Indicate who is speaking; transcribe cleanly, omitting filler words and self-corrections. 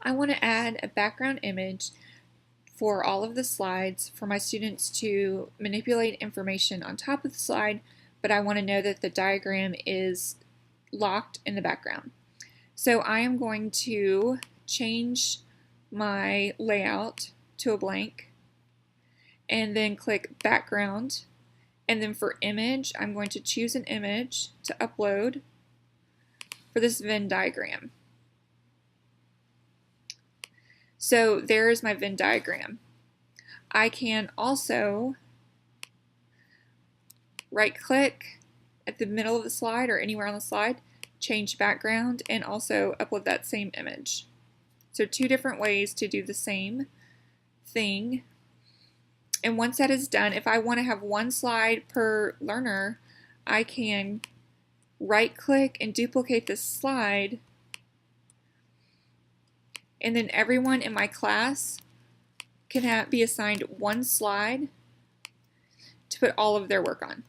Speaker 1: I want to add a background image for all of the slides for my students to manipulate information on top of the slide, but I want to know that the diagram is locked in the background. So I am going to change my layout to a blank and then click background, and then for image I'm going to choose an image to upload for this Venn diagram. So there's my Venn diagram. I can also right click at the middle of the slide or anywhere on the slide, change background, and also upload that same image. So two different ways to do the same thing. And once that is done, if I want to have one slide per learner, I can right click and duplicate this slide, and then everyone in my class can be assigned one slide to put all of their work on.